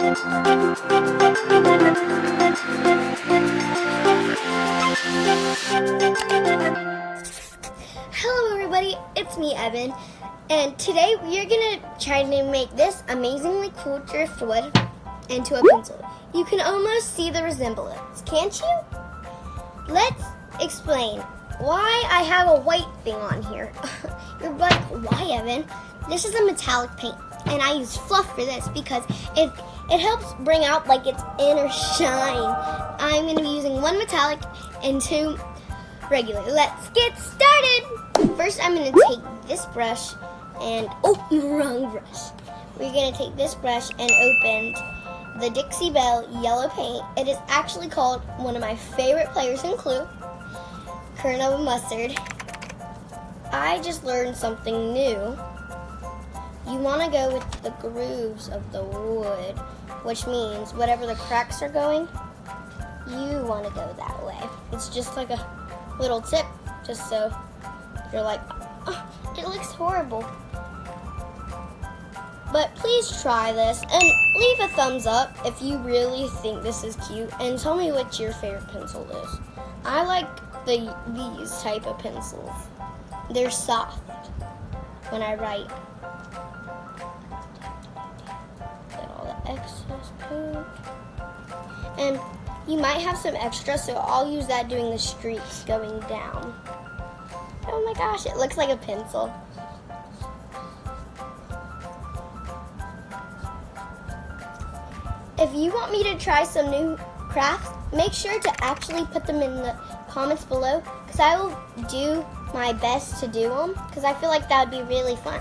Hello everybody, it's me Evan, and today we are going to try to make this amazingly cool driftwood into a pencil. You can almost see the resemblance, can't you? Let's explain why I have a white thing on here. You're like, why Evan? This is a metallic paint, and I use fluff for this because it helps bring out like its inner shine. I'm going to be using 1 metallic and 2 regular. Let's get started. First, I'm going to take this brush and, wrong brush. We're going to take this brush and open the Dixie Bell yellow paint. It is actually called one of my favorite players in Clue, Colonel Mustard. I just learned something new. You want to go with the grooves of the wood, which means whatever the cracks are going, you want to go that way. It's just like a little tip, just so you're like, oh, it looks horrible. But please try this and leave a thumbs up if you really think this is cute, and tell me what your favorite pencil is. I like these type of pencils. They're soft when I write. Get all the excess paint. And you might have some extra, so I'll use that doing the streaks going down. Oh my gosh, it looks like a pencil. If you want me to try some new crafts, make sure to actually put them in the comments below, because I will do my best to do them, because I feel like that would be really fun.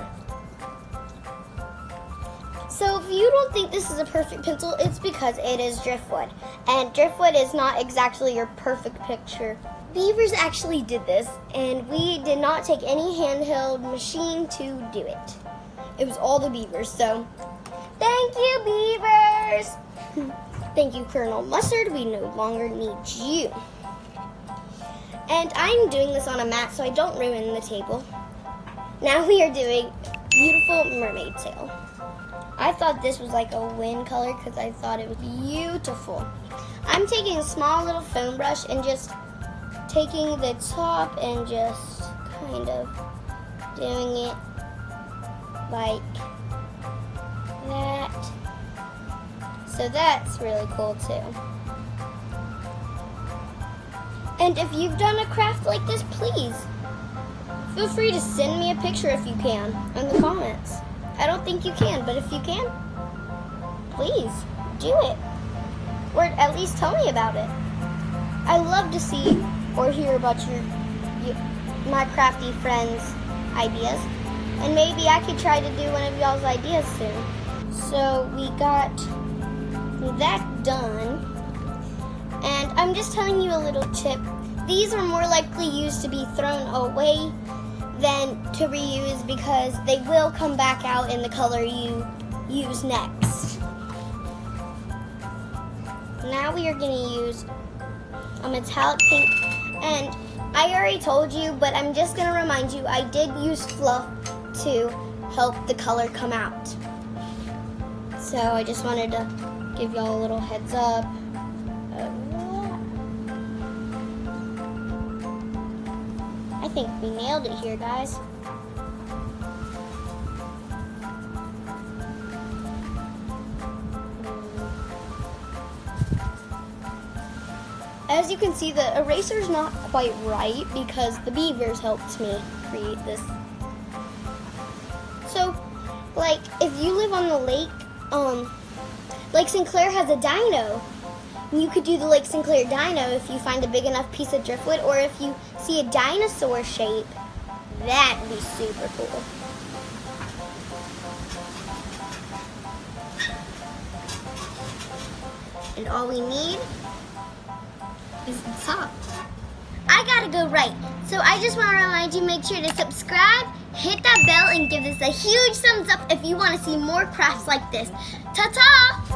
So if you don't think this is a perfect pencil, it's because it is driftwood. And driftwood is not exactly your perfect picture. Beavers actually did this, and we did not take any handheld machine to do it. It was all the beavers, so thank you, beavers! Thank you, Colonel Mustard. We no longer need you. And I'm doing this on a mat so I don't ruin the table. Now we are doing beautiful mermaid tail. I thought this was like a wind color because I thought it was beautiful. I'm taking a small little foam brush and just taking the top and just kind of doing it like that. So that's really cool too. And if you've done a craft like this, please feel free to send me a picture if you can in the comments. I don't think you can, but if you can, please do it. Or at least tell me about it. I love to see or hear about my crafty friends' ideas. And maybe I could try to do one of y'all's ideas soon. So we got that done. And I'm just telling you a little tip. These are more likely used to be thrown away than to reuse because they will come back out in the color you use next. Now we are going to use a metallic pink, and I already told you, but I'm just going to remind you, I did use fluff to help the color come out. So I just wanted to give y'all a little heads up. I think we nailed it here, guys. As you can see, the eraser's not quite right because the beavers helped me create this. So, like, if you live on the lake, Lake Sinclair has a dino. You could do the Lake Sinclair dino if you find a big enough piece of driftwood, or if you see a dinosaur shape, that'd be super cool. And all we need is the top. I gotta go right, so I just want to remind you, make sure to subscribe, hit that bell, and give this a huge thumbs up if you want to see more crafts like this. Ta-ta!